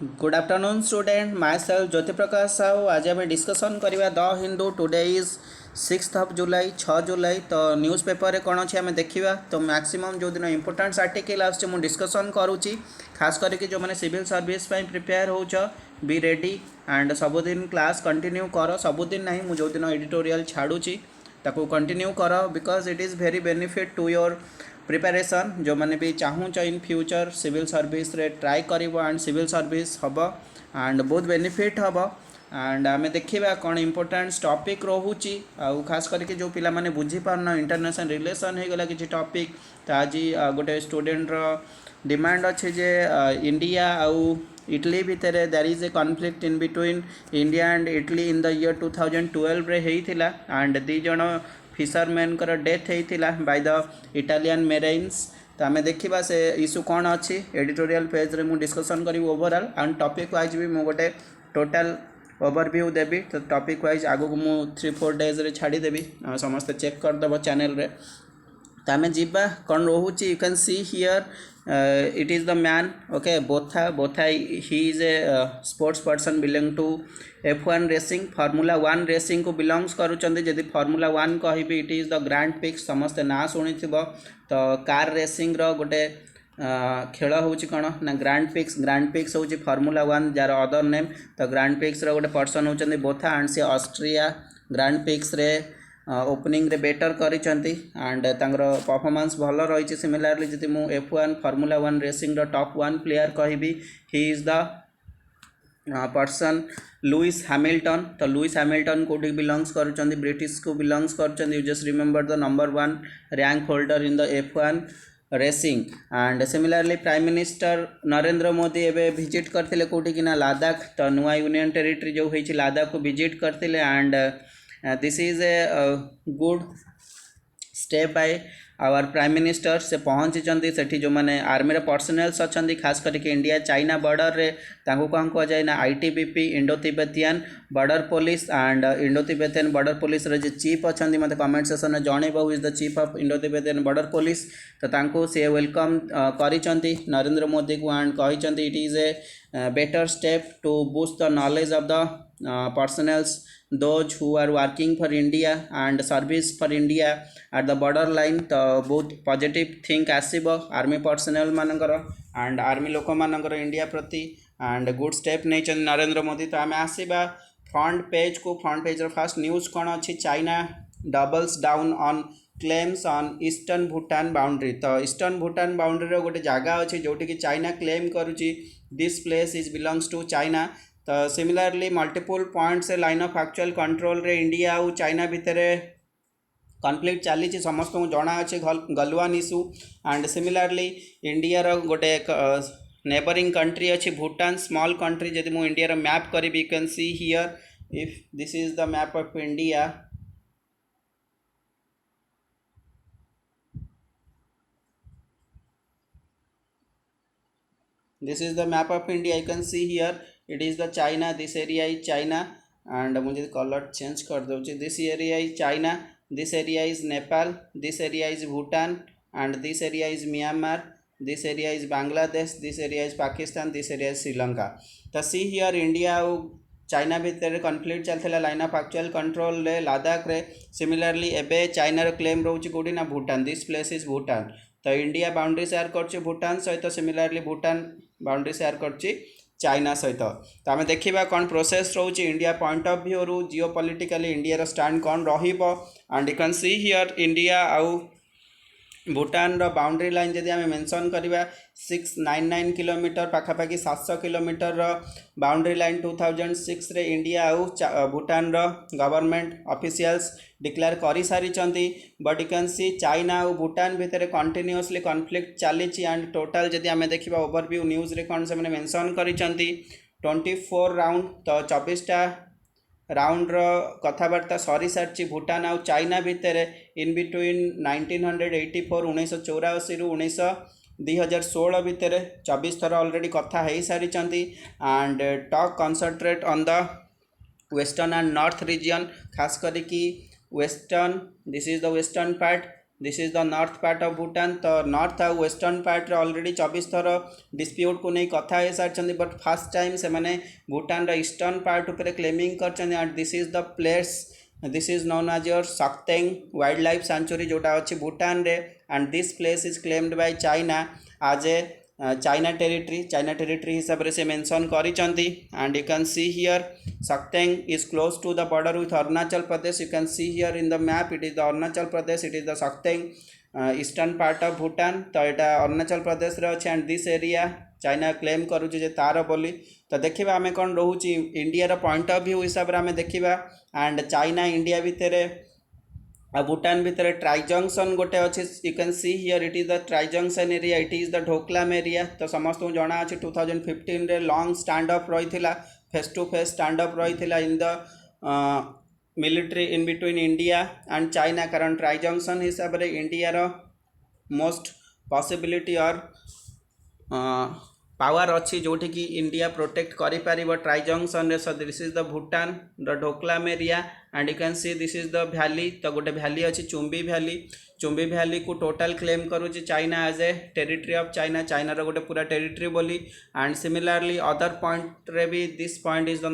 Good afternoon student myself Jyoti Prakash Sahu. आज आम discussion करवा the Hindu today is 6 July 6 July. तो न्यूज़ पेपर रे कौन अच्छे आम देखा तो मैक्सिमम जो दिन इंपोर्टाट आर्टिकल आसूँ डिस्कसन करुँची खास करके जो मैंने सिविल सर्विस प्रिपेयर हो बी रेडी एंड सबुदिन क्लास कंटिन्यू कर सबुदिन ना मुझे जो दिन एडिटोरियल छाड़ुची ताकू कंटिन्यू कर because it is very benefit to your preparation जो मैंने भी चाहूँ इन फ्यूचर सिविल सर्विस रे ट्राई कर एंड सिविल सर्विस हम एंड बहुत बेनिफिट हम एंड आम देखा कौन इंपोर्टाट टॉपिक रोचे आउ खास करके जो पिला माने बुझी पारना इंटरनेशनल रिलेशन हो गला किसी टॉपिक तो आज गोटे स्टूडेंट डिमांड अच्छे जे इंडिया आउ इटली भितर there is a conflict in between India and Italy in the year 2012 रे हेइथिला एंड दी जण फिशरमैन कर डेथ होता बाय द इटालियन मेराइन्स। तो आम देखा से इश्यू कौन अच्छी एडिटोरियल पेज रे मुझे डिस्कसन करी ओवरऑल एंड टॉपिक वाइज भी मुझे गोटे टोटल ओवरव्यू देवी। तो टॉपिक वाइज आगू मुझे 3-4 डेज रे छाड़देवी समस्ते चेक करदेव चैनल रे। तो आम जीवा कौन रोचे you can see here it is the man okay बोथा he is a sports person belong to F1 racing formula 1 racing को बिलोंग्स करुँच जदि फॉर्मूला 1 कहि it is the grand prix समस्ते ना शुणी तो कार रेसिंग रो गोटे खेल हूँ कौन ना ग्रैंड पिक्स हूँ फॉर्मूला 1 जार अदर नेम। तो ग्रैंड पिक्स रो गोटे पर्सन होती बोथा एंड सी ऑस्ट्रिया ग्रैंड पिक्स रे ओपनिंग रे बेटर करिसेंती एंड तांगर परफॉर्मेंस भल रही। सिमिलरली जदि मु F1 फॉर्मूला 1 रेसिंग रो टॉप 1 प्लेयर कहबी he is the person Lewis Hamilton. तो लुइस हैमिल्टन कोठी बिलोंग्स करुँच ब्रिटिश को बिलोंग्स करुँच you just remember the number 1 rank holder in the F1 racing and similarly prime minister Narendra Modi एवं visit करते कोठी कि ना लादाख। तो नुआ यूनियन टेरिटरी जो होती लादाख को विजिट करते and this is a good step by our prime minister से पहुँची से जो मैंने आर्मी पर्सनल्स अच्छा खास करके इंडिया चाइना बॉर्डर रे तांको कौन कह जाए ना ITBP Indo Tibetan Border Police and Indo Tibetan Border Police रे जो चीफ अच्छा मतलब कमेंट सेक्शन में जनइब who is the chief of Indo Tibetan Border Police. तो तांको से वेलकम करिसेंती नरेंद्र मोदी को एंड कहिसेंती it is a better step to boost the knowledge of the personnels those who are working for India and service for India at the border line। तो बहुत positive think आसीबो army personnel मानकर and army लोक मानकर India प्रति and good step नहीं नरेंद्र मोदी। तो आम आसवा फ्रंट पेज को फ्रंट पेज फर्स्ट न्यूज़ कौन अच्छी China doubles down on claims on eastern Bhutan boundary. तो ईस्टर्न भूटान बाउंड्री गोटे जगह अच्छी जोटि कि चाइना क्लेम करुच्ची this place is belongs to China. तो similarly multiple points Line of Actual Control रे इंडिया और चाइना भितर कॉन्फ्लिक्ट चली समस्त को जना अच्छे Galwan issue and similarly India रो गोटे नेबरिंग कंट्री अच्छी भूटान स्मॉल कंट्री जदि मु इंडिया रो मैप करी you can see here if this is the map of India. This is the map of India. You can see here it is the China. This area is China and मुझे colour change कर दो। This area is China. This area is Nepal. This area is Bhutan and this area is Myanmar. This area is Bangladesh. This area is Pakistan. This area is Sri Lanka. तो see here India और China भितर conflict चलता line of Actual Control रे लादाख रे। Similarly एबे China रो claim रोचे कोडी ना Bhutan this place is Bhutan. तो इंडिया बाउंड्री शेयर कर भूटान सहित सिमिलरली भूटान बाउंड्री शेयर कर चाइना सहित। तो आम देखा कौन प्रोसेस रोचे इंडिया पॉइंट ऑफ व्यू रू जियो पॉलिटिकली इंडिया स्टैंड कौन रहिबो and you can see here India आउ भूटान रो बाउंड्री लाइन जदि आम मेंशन करवा 699 किलोमीटर पाखापाखि 700 किलोमीटर रो बाउंड्री लाइन 2006 रे इंडिया आउ भूटान रो गवर्नमेंट ऑफिशियल्स डिक्लेयर कर सारी। But you can C China और भूटान भितर कंटिन्यूअसली कॉन्फ्लिक्ट चली एंड टोटाल जदि आम देखा ओवरव्यू न्यूज़ रे कौन से मेंशन कर 24 राउंड। तो 24टा राउंड रो कथबार्ता सरी सारी भूटान आउ चाइना भितर इन बिटवीन 1984 1984 रु 2016 भितर 24 थर ऑलरेडी कथा हो सारी and talk concentrate on the western and north region खास करके western this is the western part this is the north part of Bhutan. तो नॉर्थ आ वेस्टर्न पार्ट ऑलरेडी 24 थर डिस्प्यूट को नहीं कथा हो सारी, बट फर्स्ट टाइम से मैंने भूटान ईस्टर्न पार्ट उपर क्लेमिंग कर। And this is the place, this is known as your Sakteng wild life sanctuary जोटा अच्छी भूटान रे। And this place is claimed by China as a China territory हिसाब से मेंशन करिसेंती। And you can see here Sakteng is close to the border with Arunachal Pradesh. You can see here in the map, it is the Arunachal Pradesh, it is the Sakteng eastern part of Bhutan. तो यहाँ अरुणाचल प्रदेश रे अच्छे। And this area China claim करुचे जे तार बोली। तो देखा आम कौन रोचे इंडिया पॉइंट ऑफ व्यू हिसाब से आम देखा। एंड चाइना इंडिया भितर भूटान भितर ट्राई जंक्शन गोटे अच्छे, you can see here it is the tri junction area, it is the Doklam area. तो समस्त को जना अच्छे 2015 रे लॉन्ग स्टैंड अप रही, face to face stand up रही in the military in between India and China. कारण ट्राई जंक्शन हिसाब से इंडिया रो मोस्ट पॉसिबिलिटी और पावर अच्छी जोठी कि इंडिया प्रोटेक्ट करि परिबो ट्राई जंक्शन रे। So this is the Bhutan the Doklam area. And you can see this is the valley. तो गोटे वैली अच्छी चुम्बी वैली को टोटल क्लेम करुच्ची China as a territory of China, चाइनार गोटे पूरा टेरिटरी बोली। एंड सिमिलरली अदर पॉइंट रे भी this point is the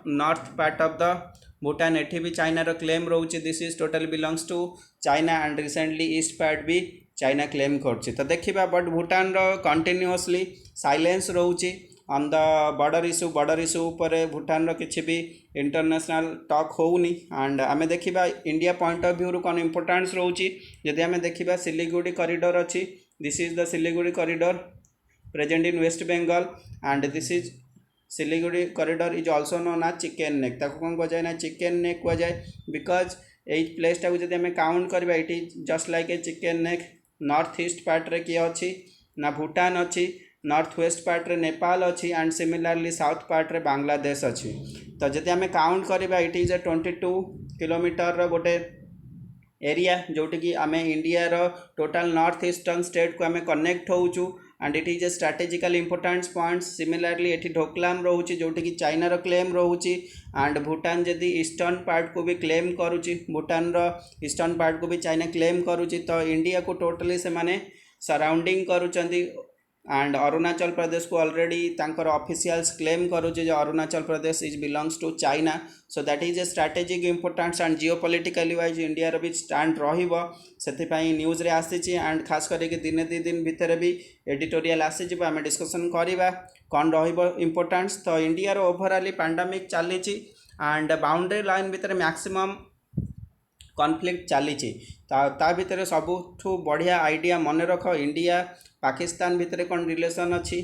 north part of the Bhutan, एठी भी चाइनार क्लेम रोचे, this is total belongs to China. And recently east part भी चाइना क्लेम कर। तो देखा बट भूटान कंटिन्यूअसली साइलेंस रोचे ऑन द बॉर्डर इश्यू उपर भूटान किसी भी इंटरनेशनल टॉक होनी। एंड आम देखा इंडिया पॉइंट ऑफ व्यू कौन इंपोर्टान्स रोचे जदि आम देखा सिलीगुड़ी कॉरिडोर अच्छी, this is the Siliguri corridor present in West Bengal. And this is Siliguri corridor is also known as chicken neck. ताको कौन कह जाए ना चिकेन नेक कह जाए, बिकज यही प्लेसटा को जब आम काउंट करवा it is just like a chicken neck. North east part रे किए अच्छी ना भूटान अच्छी, नॉर्थ वेस्ट पार्ट रे नेपाल अच्छी, एंड सिमिलरली साउथ पार्ट रे बांग्लादेश अच्छी। तो जब आम काउंट करवा इट इज ए 22 किलोमीटर गोटे एरिया जोटि कि आम इंडिया रो टोटल नॉर्थ ईस्टर्न स्टेट को आम कनेक्ट होचु। And it is a strategical important point. Similarly एटी ढोकलाम रोचे जोटि कि चाइनार क्लेम रोचे। एंड भूटान जदि ईस्टर्न पार्ट को भी क्लेम करुच्ची, भूटान रो ईस्टर्न पार्ट को भी चाइना क्लेम करुच्ची। तो इंडिया को टोटली से माने सराउंडिंग करुचंदी। एंड अरुणाचल प्रदेश को ऑलरेडी तांकर ऑफिशियल्स क्लेम करुचे जो Arunachal Pradesh is belongs to China. So that is a strategic importance and geopolitically wise India रो भी स्टैंड रहिबो, सेथिपाई न्यूज रे आसीची। एंड खास करके दिने दी दिन भितर भी एडिटोरियल आसीची, आम डिस्कसन करवा कौन रहिबो इंपोर्टेंस। तो इंडिया रो ओवरऑल पैंडेमिक चलीची एंड बाउंड्री लाइन भितर मैक्सिमम कॉन्फ्लिक्ट चली। ता भितर सबुठू बढ़िया आइडिया मन रख, इंडिया पाकिस्तान भितर कौन रिलेशन अच्छी,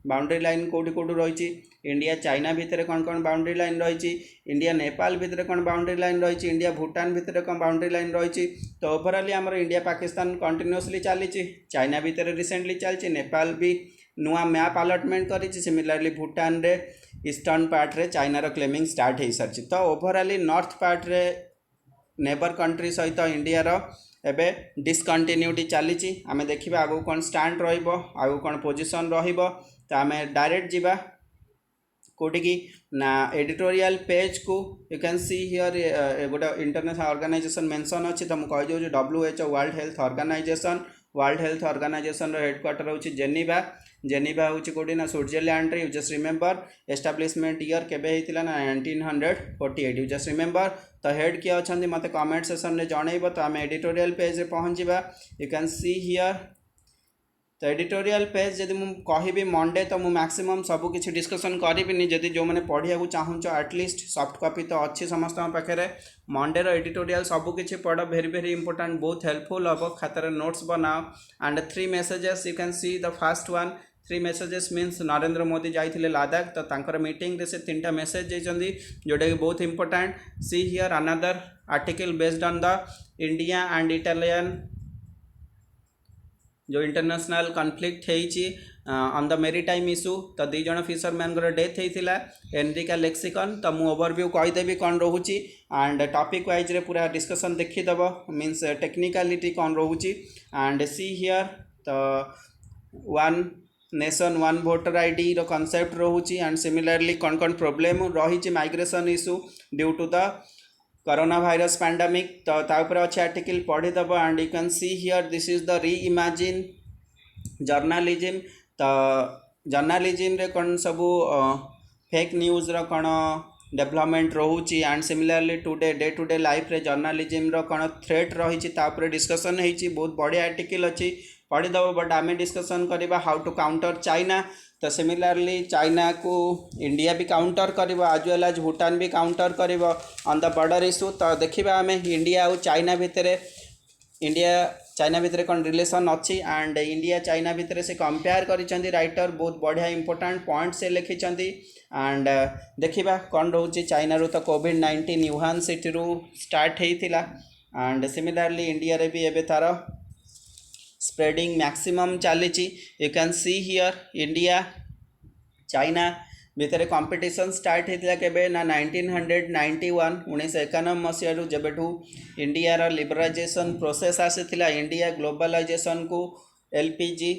बाउंड्री लाइन कौटी कौटी रही, इंडिया चाइना भितर कौन कौन बाउंड्री लाइन रही, इंडिया नेपाल भितर कौन बाउंड्री लाइन रही, इंडिया भूटान भितर कौन बाउंड्री लाइन रही। तो ओवरऑल आमर इंडिया पाकिस्तान कंटिन्यूअसली चली, चाइना भितर रिसेंटली चलती, नेपाल भी नुआ मैप अलॉटमेंट कर। सिमिलरली भूटान रे ईस्टर्न पार्ट रे चाइनार क्लेमिंग स्टार्ट हो सारी। तो ओवरऑल नॉर्थ पार्ट रे नेबर कंट्री सहित इंडिया रो एबे डिसकंटिन्यूटी चली। आम देखा आगू कौन स्टैंड रहिबो, आगू कौन पोजीशन रहिबो। तो आम डायरेक्ट जीवा कोटी की ना एडिटोरियल पेज को। यू कैन सी हियर गोटे इंटरनेशनल ऑर्गेनाइजेशन मेंशन अच्छी। तो मुझे कहीदे WHO world health organization, world health organization headquarter होची जेनेवा। जेनेवा होची कोडी ना स्विट्जरलैंड रे। You just remember establishment year केबे हेतिला ना 1948, यू जस्ट रिमेंबर। तो हेड किए अच्छा मत कमेंट सेक्शन में जनइब। तो आम एडिटोरियल पेज पहुँचा, यू कैन सी हियर। तो एडिटोरियल पेज जब मुझे कहि मंडे तो मुझे मैक्सिमम सबकि डिस्कसन करी जदि जो मैंने पढ़िया चाहूच एटलिस्ट सॉफ्ट कॉपी तो अच्छी समस्त पाखे। मंडे एडिटोरियल सबकि पढ़, वेरी वेरी इंपोर्टेंट, बहुत हेल्पफुल हम। खातार नोट्स बनाओ। And 3 messages you can C. The first one 3 messages means Narendra Modi जाइए लद्दाख। तो तांकर मीटिंग रे से 3टा मेसेज देइछंदी जोटा कि बहुत important. See here another article based on the India and Italian जो इंटरनेशनल कॉन्फ्लिक्ट होती ऑन द मेरीटाइम इश्यू। तो 2 जन फिशरमैन डेथ होता एनरिका लेक्सिकन। तो मुझे ओवरव्यू कहीदेवी कौन रोचे एंड टॉपिक वाइज रे पूरा डिस्कसन देखीदेव, मीन्स टेक्निकालिटी कौन रोचे। एंड सी हियर तो 1 नेशन 1 वोटर आईडी रो कॉन्सेप्ट रोचे। एंड सिमिलरली कौन कौन प्रोब्लेम रही migration issue due to the corona virus pandemic तो तापर अच्छे आर्टिकल पढ़ीदेव and you can see here this is the reimagine journalism तो जर्नालिज्म रे कौन सब फेक न्यूज़ रो कौन डेवलपमेंट रोची and similarly today life रे जर्नालिज्म रो कौन थ्रेट रही डिस्कसन होती बहुत बढ़िया आर्टिकल अच्छी पढ़ीदेव बट आम डिस्कसन करवा हाउ टू काउंटर चाइना तो सिमिलरली चाइना को इंडिया भी काउंटर कर आज वेल एज भूटान भी काउंटर कर ऑन द बॉर्डर इशू तो देखा आम इंडिया और चाइना भितर इंडिया चाइना भितर कौन रिलेसन अच्छी एंड इंडिया चाइना भितर से कंपेयर कर राइटर बहुत बढ़िया इंपोर्टेंट पॉइंट से लिखिं एंड देखा कौन रोचे चाइना रू तो कोविड-19 यूहान सिटी रू स्टार्ट होता एंड सिमिलरली इंडिया रे भी एबे तार स्प्रेडिंग मैक्सिमम चली you can see here India China भितर कंपटीशन स्टार्ट होता केबे ना 1991 1991 मसीह जब इंडिया लिबराइजेशन प्रोसेस आसीथिला इंडिया ग्लोबलाइजेशन को एलपीजी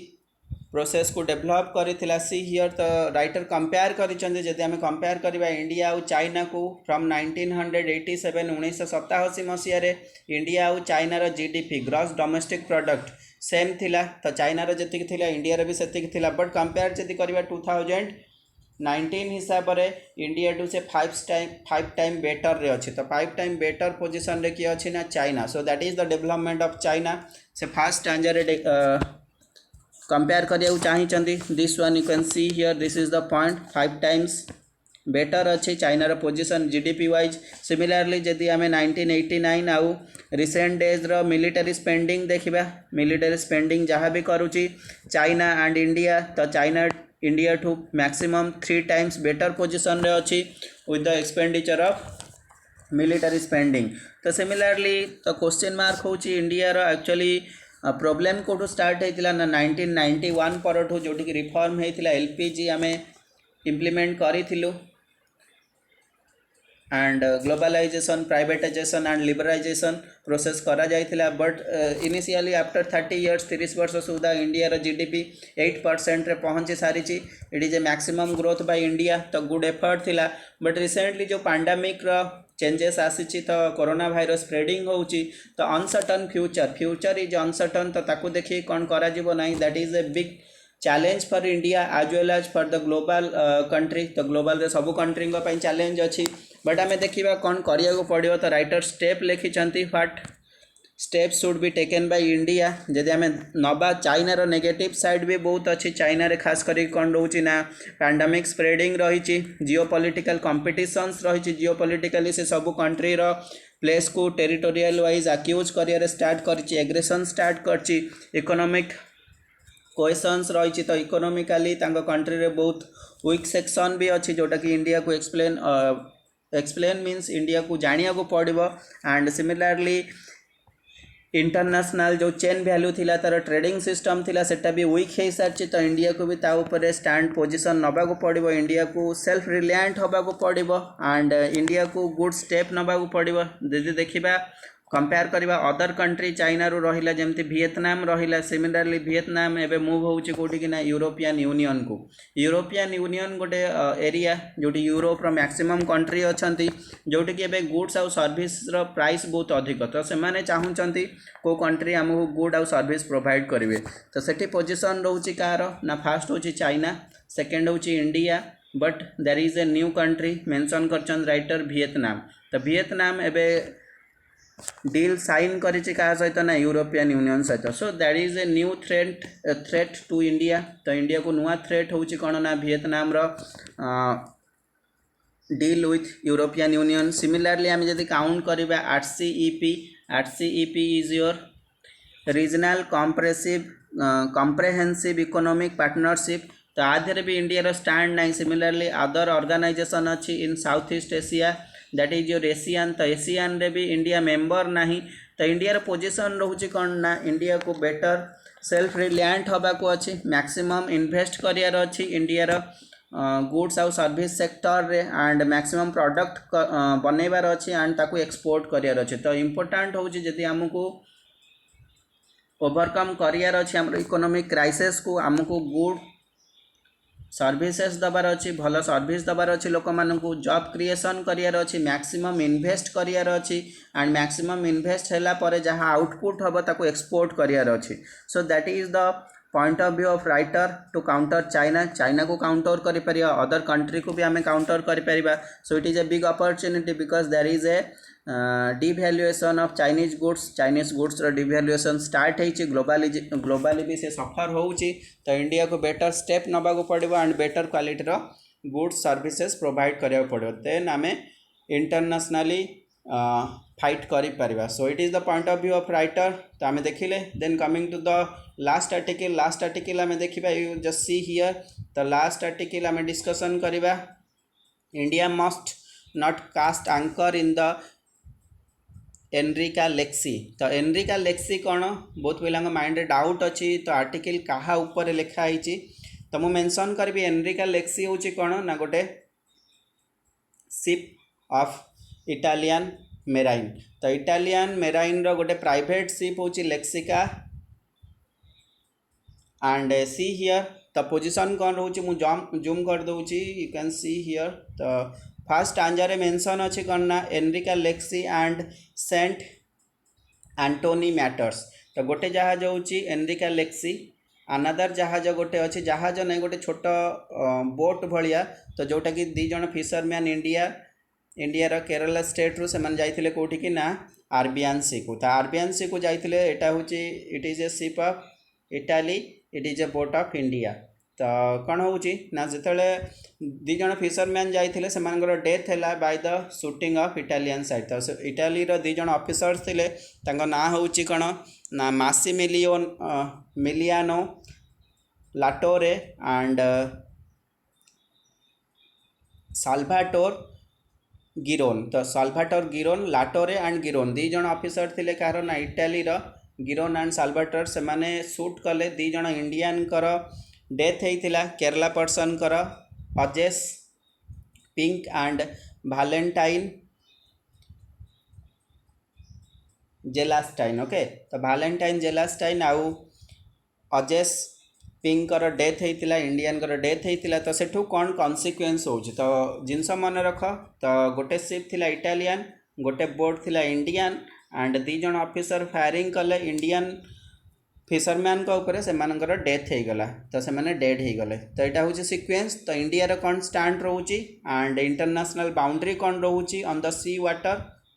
प्रोसेस को डेवलप करथिला सी हियर तो राइटर कंपेयर करिसंदे जदि आमे कंपेयर करबा इंडिया और चाइना को फ्रॉम 1987 1987 मसीह रे इंडिया और चाइना रो GDP gross domestic product same थिला तो चाइना रो जति थिला इंडिया रो भी सेति थिला बट कंपेयर जदि करबा 2019 हिसाब रे इंडिया टू से 5 टाइम बेटर रे अछि तो 5 टाइम बेटर पोजीशन रे कि अछि ना China so that is the development of China से फर्स्ट स्टैंडर्ड रे कंपेयर करिया चाहिए this one you can see here this is the point 5 times better अच्छे चाइनार पोजीशन जीडीपी वाइज सिमिलरली जदि आम 1989 आउ रिसेंट डेज रो मिलिटरी स्पेंडिंग देखा military spending जहाँ भी करुच्ची चाइना एंड इंडिया तो चाइना इंडिया ठू मैक्सिमम 3 टाइम्स बेटर पोजीशन रे अच्छी with the expenditure of military spending तो सिमिलरली तो क्वेश्चन मार्क होची इंडिया रो एक्चुअली प्रोब्लेम कोठू स्टार्ट होता ना 1991 परठू जोटी रिफॉर्म होता एलपीजी आम इम्प्लीमेंट करूँ and globalization privatization and liberalization process करा जाइथिला बट इनिशियली आफ्टर 30 इयर्स 30 वर्ष सुधा इंडिया जीडीपी 8% रे पहुँची सारी it is a maximum growth by India तो गुड एफर्ट थिला बट रिसेंटली जो पैंडेमिक चेंजेस आसी तो कोरोना भाइरस स्प्रेडिंग होची तो अनसर्टन फ्यूचर इज अनसर्टन तो ताकू देखिए कौन करा जीवो नहीं that is a big challenge for India as well as for the global country तो ग्लोबल रे सब कंट्री चैलेंज अच्छी बट आम देखा कौन करिया पड़ो तो राइटर स्टेप लिखिं what step should be taken by India जदि आम नवा चाइनार नेगेटिव साइड भी बहुत अच्छी चाइना रे खास करी कौन रोची ना पैंडेमिक स्प्रेडिंग रही जिओपॉलिटिकल कॉम्पिटिशन्स रही जिओपॉलिटिकली से सब कंट्री रो प्लेस को टेरिटोरियल वाइज अक्यूज करियर स्टार्ट कर एग्रेसन स्टार्ट कर इकोनॉमिक क्वेश्चंस रही तो इकोनॉमिकली कंट्री रे बहुत वीक सेक्शन भी अच्छी जोटा कि इंडिया को एक्सप्लेन मीन्स इंडिया को जानिया को पड़ो एंड सिमिलरली इंटरनेशनल जो चेन वैल्यू थिला तार ट्रेडिंग सिस्टम थिला सेटा भी वीक हो सारी तो इंडिया को भी ता ऊपर स्टैंड पोजीशन नबा को पड़ो इंडिया को सेल्फ रिलायंट होबा को पड़ो एंड इंडिया को गुड स्टेप नबा को पड़ो यदि देखा कंपेयर करवा अदर कंट्री चाइना रू रहिला जमती वियतनाम रहिला सिमिलरली वियतनाम एबे मूव होउची कोठी कि ना यूरोपियन यूनियन गोटे एरिया जोटी यूरोप रो मैक्सिमम कंट्री अछंती जोटी कि एबे गुड्स आउ सर्विस रो प्राइस बहुत अधिक तो से माने चाहुचंती को कंट्री हमहु गुड आउ सर्विस प्रोवाइड करिवे तो सेठी पोजीशन रहउची कार ना फर्स्ट होची चाइना सेकंड होची India but there is a new country mention करचन राइटर वियतनाम तो वियतनाम एबे डील साइन करिछि का सहित ना यूरोपियन यूनियन सहित so that is a new threat to India तो इंडिया को नुआ थ्रेट होउछि कोन ना वियतनाम रो deal with European Union similarly आम जदि काउंट करबा RCEP is your Regional Comprehensive economic partnership तो आधे भी इंडिया रो स्टैंड नहीं सिमिलरली अदर ऑर्गेनाइजेशन अच्छी in South East Asia that is your Asian तो एशियन रे भी इंडिया मेंबर नहीं तो इंडिया रो पोजीशन रहउची कोन ना इंडिया को बेटर सेल्फ रिलायंट होबा को अच्छी मैक्सिमम इन्वेस्ट करियर अच्छी इंडिया रो गुड्स आउ सर्विस सेक्टर रे एंड मैक्सिमम प्रोडक्ट बनैबार अच्छी एंड ताकू एक्सपोर्ट करियर अच्छी तो इम्पोर्टेंट होउची जदि हमको ओवरकम करियर अच्छी हमर इकोनॉमिक क्राइसिस को हमको गुड सर्विसेस दबार अच्छी भल सर्विस दबार अच्छी लोक मानू जॉब क्रिएशन करार अच्छी मैक्सिमम इन्वेस्ट करार अच्छी एंड मैक्सिमम इन्वेस्ट हैला परे जहाँ आउटपुट हम ताको एक्सपोर्ट करार अच्छी so that is the point of view of writer to counter China China को काउंटर कर अदर कंट्री को भी आम काउंटर कर so it is a big opportunity because there is a devaluation of Chinese goods devaluation start होती globally भी से सफर होची तो इंडिया को बेटर स्टेप नबा को पड़ो एंड बेटर क्वालिटीर गुड्स सर्विसेज प्रोवाइड करा पड़ो देन आम इंटरनेशनली फाइट कर so it is the point of view of writer तो आम देखिले then coming to the last article आम देखा यू जस्ट सी हियर तो लास्ट आर्टिकल आम डिस्कसन करवा India must not cast anchor in the Enrica Lexie तो Enrica Lexi कौन बहुत पिला माइंड डाउट अच्छी तो आर्टिकल क्या ऊपर लिखाई तो मुझे मेंशन करी एनरिका लेक्सी हूँ कौन ना गोटे शिप ऑफ इटालियन मेराइन तो इटालियन मेराइन रो गोटे प्राइवेट शिप हूँ लेक्सिका एंड सी हियर तो पोजिशन कौन रोचे मुझे जूम कर दूची यू कैन सी हियर तो फर्स्ट आंजर मेंशन अच्छी कौन ना Enrica Lexie and Saint Antony matters तो गोटे जहाज हूँ एनरिका लेक्सी अनादर जहाज गोटे अच्छी जहाज नहीं गोटे छोट बोट भाया तो जोटा कि दी जन फिशरमैन इंडिया केरला स्टेट रु से जाइए कौटी कि ना आरबियान सी को तो आरबियान सी को जाइए यहाँ हूँ it is A ship of Italy it is A boat of India तो कौन हो ना जो दी जन फिशरमैन जाइए से डेथ है by the shooting of Italian side तो इटाली दी जन ऑफिसर्स थे ना हूँ कौन ना मिलियानो लाटोरे एंड साल्वाटोर गिरोन तो साल्वाटोर गिरोन लाटोरे एंड गिरोन दी जन ऑफिसर थे कार ना इटाली गिरोन एंड साल्वाटोर से माने शूट कले दी जन इंडियन कर डेथ होता केरला पर्सन कर अजेस पिंक एंड भालेंटाइन जेलास्टाइन ओके तो भालेंटाइन जेलास्टाइन आउ अजेस पिंक कर डेथ होता इंडियन कर डेथ होता तो सेठू कौन कॉन्सिक्वेंस हो तो जिनस मन रख तो गोटे शिप थिला इटालियन गोटे बोट थिला इंडियन एंड दी जन ऑफिसर फायरिंग कले इंडियन फिशरमैन को ऊपर से डेथ हो गला तो से डेड हो गले तो यहाँ हूँ सिक्वेंस तो इंडिया कौन स्टैंड रोचे एंड इंटरनेशनल बाउंड्री कौन रोचे ऑन द सी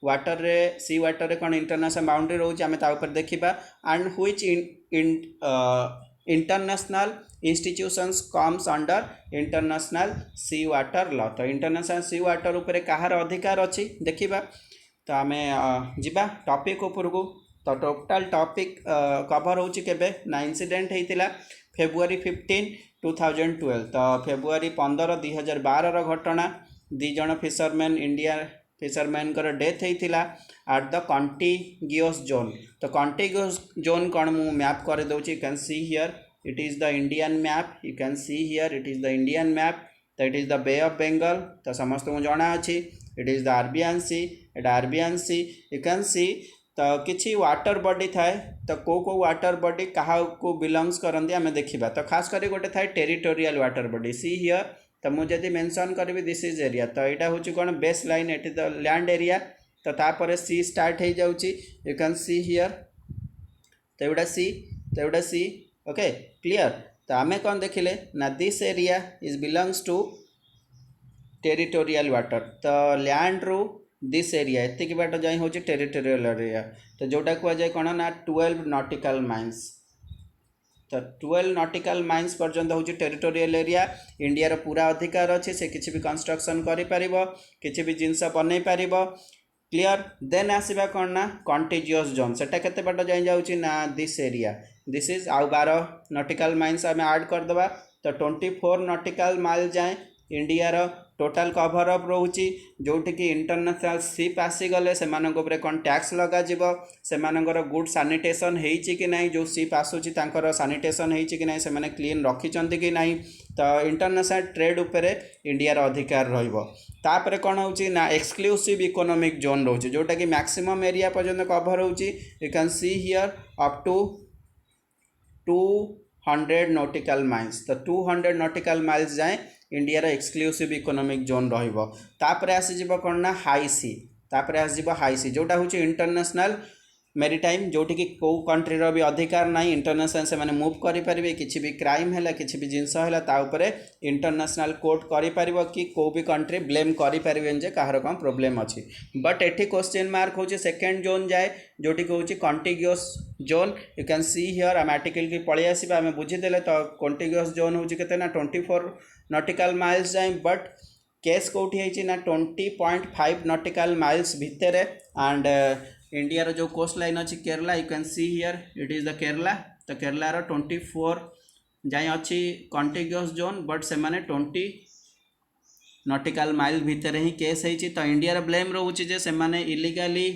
वाटर रे सी वाटर रे कौन इंटरनेशनल बाउंड्री रोचे आम ताऊपर देखा and which international institutions comes under international sea water law तो इंटरनेशनल सी वाटर ऊपर कहार अधिकार अच्छी देखा तो आम जीवा टॉपिक उपरकू तो टोटाल टॉपिक कवर होची केबे ना इंसिडेंट होता फेब्रुआरी 15 2012 तो फेब्रुआरी 15 2012 घटना दी जन फिशरमैन इंडिया फिशरमैन कर डेथ होता एट द कॉन्टिगियस जोन तो कॉन्टिगियस जोन कौन मु मैप कर दूँ you can see here it is the Indian map you can see here it is the Indian map तो it is the bay of Bengal तो समस्त को जना अच्छी it is the Arabian sea you can see तो किसी water body थाए तो को वाटर बॉडी क्या को बिलोंग्स करती आम देखा तो खास कर गोटे थाए territorial water body C here तो मुझे मेंशन करी दिस इज एरिया तो यहाँ हूँ कौन base line at the land area तो तापर सी स्टार्ट हो जाऊँगी यू कैन सी हियर तो एटा सी ओके क्लियर तो आम कौन देखिले ना this area is belongs to territorial water तो लैंड रू दिस एरिया एतिक बाट जाए हूँ टेरिटोरियल एरिया तो जोटा कहुए कौन ना 12 नॉटिकल माइल्स तो 12 नॉटिकल माइल्स पर्यंत हूँ टेरिटोरियल एरिया इंडिया पूरा अधिकार अच्छे से किसी भी कंस्ट्रक्शन करि भी जिनस बन पार क्लियर देन आसवा कौन ना कॉन्टिजियस जोन सेटा केते बाट जाए जाऊँगी ना दिस एरिया दिस इज आउ 12 नॉटिकल माइल्स आम ऐड करदे तो 24 नॉटिकल माइल जाए इंडियार टोटाल कभर अप रोची जोटि कि इंटरनेशनल शिप आसीगले से कौन टैक्स लग गुड सानिटेशन होती कि नहीं जो शिप आसूची तांकर सानिटेशन होती कि नहीं से क्लीन रखिंट कि नहीं तो इंटरनेशनल ट्रेड उपरे इंडियार अधिकार रहा कौन हो ना एक्सक्लूसिव इकोनॉमिक जोन रोचे जोटा कि मैक्सिमम एरिया पर्यंत कभर होची you can see here up to 200 nautical miles, तो 200 नॉटिकल माइल्स जाए इंडिया एक्सक्लूसिव इकोनॉमिक जोन रहिबो। तापरे आसीजिबो कोन ना हाई सी, तापरे आसीजिबो हाई सी जोटा होची इंटरनेशनल मेरीटाइम, जोटि कि कौ कंट्री भी अधिकार ना इंटरनेशनल से माने मूव करें, किसी भी क्राइम है किसी भी जिनस है इंटरनेशनल कोर्ट करें कि कौ भी कंट्री ब्लेम करें जे कहार कौन प्रोब्लेम अच्छी। बट एठी क्वेश्चन मार्क हो सेकेंड जोन जाए जोटि हूँ contiguous zone. You can see here आम आर्टिकल की पलि आसवा आम बुझीदे तो कंटिग्यूअस जोन हूँ के 24 नॉटिकल माइल्स जाए, बट केस कौटी है ना 20.5 नॉटिकल माइल्स भितर। एंड इंडिया जो कोस्ट लाइन अच्छी Kerala, you can see here it is the Kerala, तो केरलार 24 जाए अच्छी कंटिग्यूअस जोन, बट से माने 20 नॉटिकल माइल भितर ही केस होती। तो इंडिया ब्लेम रोचे जे से माने इलीगली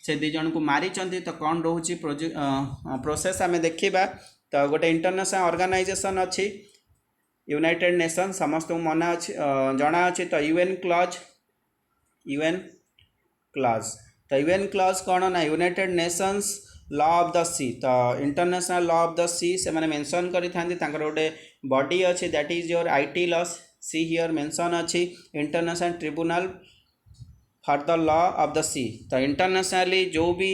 से दी जन को मारी, तो कौन रोचे प्रोसेस आम देखा। तो गोटे इंटरनेशनल ऑर्गेनाइजेशन अच्छी यूनाइटेड नेशन, समस्त मना अच्छी जना अच्छी, तो यूएन क्लॉज तो यूएन क्लॉज कौन ना United Nations law of the sea, तो international law of the sea से मैंने मेंशन करी गोटे बॉडी अच्छी that is your IT laws. See here mention अच्छी international tribunal for the law of the sea. तो इंटरनेशनली जो भी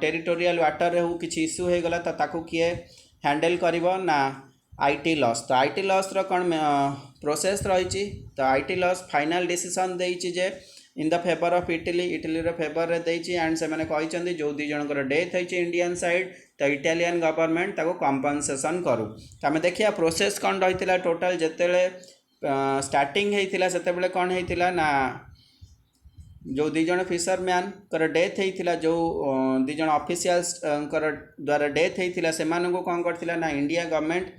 टेरिटोरियल वाटर हो किसी इश्यू हो गला तो ताकू किए हैंडल करिवो ना आईटी लॉस। तो आईटी लॉस रो कौन प्रोसेस रही, तो आईटी लॉस फाइनल डिसीजन देइछि जे in the favour of Italy, Italy favour रे देइछि। एंड से मैंने कहते जो दी जनकर डेथ होइछि इंडियन साइड, तो इटालियन गवर्नमेंट ताको कंपनसेशन करू। तो आम देखिए प्रोसेस कौन रही टोटाल जिते स्टार्टिंग होता से कौन होता ना जो दी जन फिशरमैन कर डेथ होता, जो दी जन ऑफिशियल्स द्वारा डेथ होता से कौन करथिला ना इंडिया गवर्नमेंट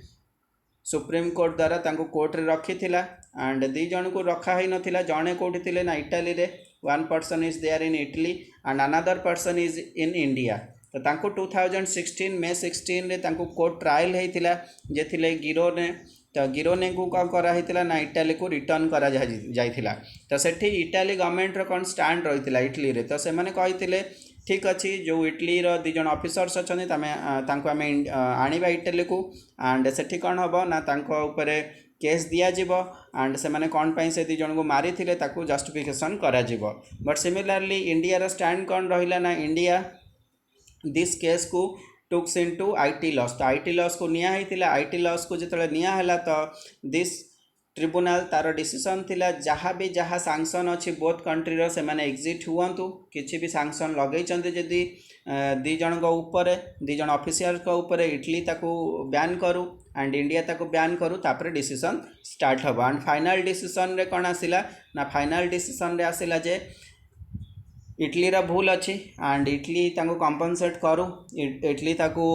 सुप्रीम कोर्ट द्वारा तांको कोर्ट रे रखी थिला। एंड दी जन को रखा ही नथिला, जणे कोठी थिले ना इटाली रे, one person is there in Italy and another person is in India. तो तांको 2016 मे 16 रे तांको कोर्ट ट्रायल होइतिला जेथिले गिरोने, तो गिरोने को कौन करा ना इटाली को रिटर्न करा जाइथिला। तो सेठी इटाली गवर्नमेंट रो कौन स्टैंड रहितिला इटली रे, तो से माने कहितिले ठीक अच्छी जो इटली रो दी जन ऑफिसर्स अच्छा तांको आमे आनिबा इटली को। एंड सेठी कौन हम ना तांको ऊपर केस दिज्व एंड से माने कौन पाई से दी जन को मारी थिले ताकू जस्टिफिकेशन करा जिवो। बट सिमिलरली इंडिया रो स्टैंड कौन रहिला ना इंडिया दिस केस को टुक्स इनटू आईटी लॉस। तो आईटी लॉस को निया होइतिला, आईटी लॉस को जितले निया हला तो दिस ट्रिब्यूनल तार डिसीजन थिला जहाँ भी जहाँ सांक्शन अच्छी बोथ कंट्री रो से माने एग्जिट हुअंतु, किछि भी सांक्शन लगै चंदे जदी दी जन को ऊपर दी जन ऑफिशियल को ऊपर इटली ताकू बैन करू एंड इंडिया ताकू बैन करू, तापर डिसीजन स्टार्ट हबो। एंड फाइनल डिसीजन रे कोन आसिला ना फाइनल डिसीजन रे आसिला जे इटली रा भूल अच्छी एंड इटली ताको कंपनसेट करू, इटली ताको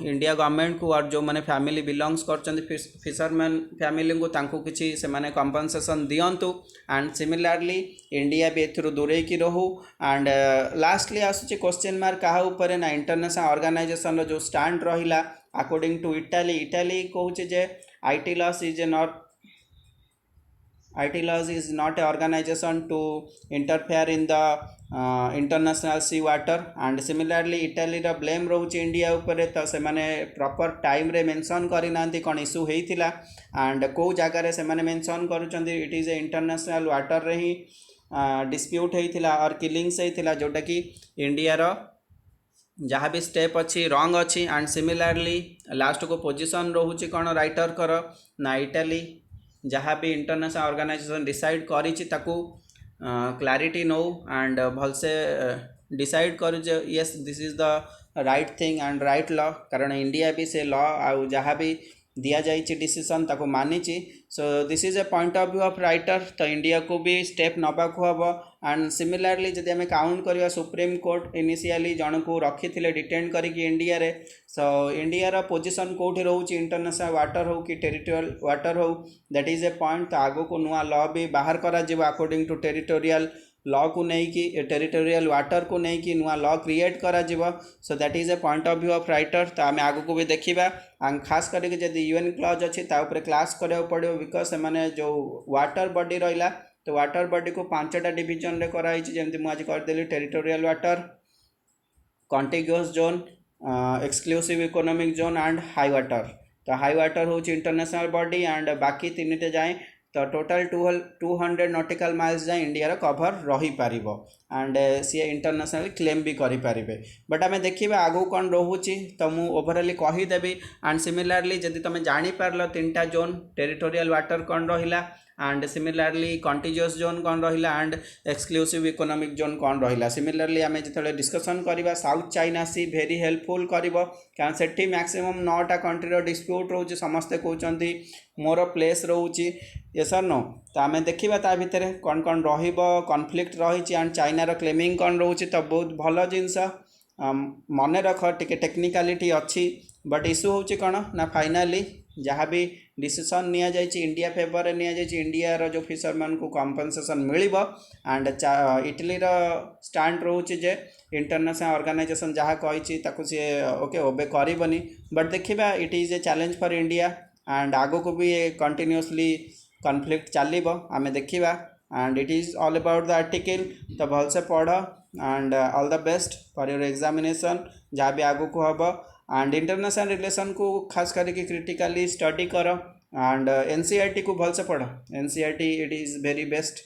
इंडिया गवर्नमेंट को और जो माने फैमिली बिलोंग्स कर फिशरमैन फैमिली को तांको किछि से माने कंपनसेशन दियंतु। एंड सिमिलरली इंडिया भी एथुरु दूरे की रहू। एंड लास्टली आसुची क्वेश्चन मार्क कहा ऊपर ना इंटरनेशनल ऑर्गेनाइजेशन रो जो स्टैंड रहिला अकॉर्डिंग टू इटाली, इटाली कहूचे जे IT laws is not IT laws is not a organization to interfere in the international sea water। and similarly Italy रा blame रोचे इंडिया ऊपर, तो से माने प्रॉपर टाइम रे मेंशन करी नांती कोन इशू हेइथिला एंड को जगह रे से माने मेंशन करूचंदी it is a international water रे ही डिस्प्यूट हेइथिला और किलिंग्स हेइथिला जोटा कि इंडिया रो जहाँ भी स्टेप अच्छी रॉन्ग अच्छी। एंड सिमिलरली लास्ट को पोजीशन रोचे कौन राइटर कर ना इटाली जहाँ भी इंटरनेशनल ऑर्गेनाइजेशन डिसाइड करी क्लैरिटी नो एंड भलसे डिसाइड करू जे yes this is the right thing and right law, कारण इंडिया भी से लॉ आउ जहाँ भी दिया जाइए डिसीजन ताको मानिची। So this is a point of view of writer, तो इंडिया को भी स्टेप नबाकू हम। एंड सिमिलरली जदि आम काउंट करवा सुप्रीम कोर्ट इनिशियली जन को रखी डिटेन करके इंडिया रे, सो इंडिया पोजीशन कौटी रोचे इंटरनेशनल वाटर हो कि टेरिटोरियल वाटर हो, दैट इज ए पॉइंट। तो आगो को नुआ लॉ भी बाहर करा अकॉर्डिंग टू टेरिटोरियल लॉ को नहीं कि टेरिटोरियल वाटर को नहीं कि नुआ लॉ क्रिएट करा जिवो। सो that is a point of view of writer. तो आम आगो को भी देखा खास करके जदि यूएन क्लॉज अच्छी ताऊपर क्लास करा पड़ो, बिकज से माने जो वाटर बॉडी रहा तो वाटर बॉडी को 5टा डिवीजन रे कराई, जमती मुझे करदेली territorial water, contiguous zone, exclusive economic zone and high water. तो हाई वाटर हूँ इंटरनेशनल बॉडी एंड बाकी तीन टे जाए तो टोटाल 200 नॉटिकल माइल्स जाए इंडिया कभर रही पार एंड सी इंटरनेशनल क्लेम भी करें बट आम देखा आगू कौन रोचे तो मुझे ओभरअली कहीदेवी एंड सिमिलारली जदि तुम जापार तीन टा जोन टेरिटोरियल वाटर कौन रहा एंड सिमिलारली कंटिजियस जोन कौन रहा एंड एक्सक्लूसिव इकोनॉमिक जोन कौन रहा सिमिलारली आम जो डिस्कसन करवा साउथ चाइना सी भेरी हेल्पफुल कर कारण से मैक्सिमम 9टा कंट्रीर डिस्प्यूट रोचे समस्ते कहते मोर प्लेस रोचे ये सर नो तो आम देखा ता भितर कौन कौन रनफ्लिक्ट रही एंड चाइनार क्लेमिंग कौन रोचे तो बहुत भल जिनस मन रख टे टेक्निकालिटी अच्छी बट इश्यू होची कौन ना फाइनाली जहाँ भी डिसीजन निया जाइए इंडिया फेवर निया जाइए इंडिया जो फिशरमैन को compensation mill and Italy stand रोचे जे इंटरनेशनल ऑर्गेनाइजेशन जहाँ कही सी ओके ओबे करबनी बट देखा it is a challenge for India and आगो को भी कंटिन्यूअसली कॉन्फ्लिक्ट चलो आम देखा and it is all about the article तो भलसे पढ़ and all the best for your examination जहाँ भी आगो को हम एंड इंटरनेशनल रिलेशन को खास करके क्रिटिकली स्टडी कर एंड एनसीईआरटी को भलसे पढ़ NCERT it is very best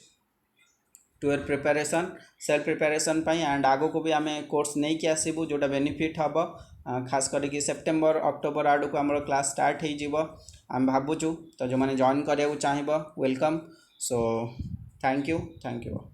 to your preparation self preparation and आगो को भी आम कोर्स नहीं कि आसबू जोटा बेनिफिट हम खास करके सेप्टेम्बर अक्टोबर आड़ को आम क्लास स्टार्ट हो आम भावुँ तो जो मैंने जॉइन करा चाहिए वेलकम सो थैंक यू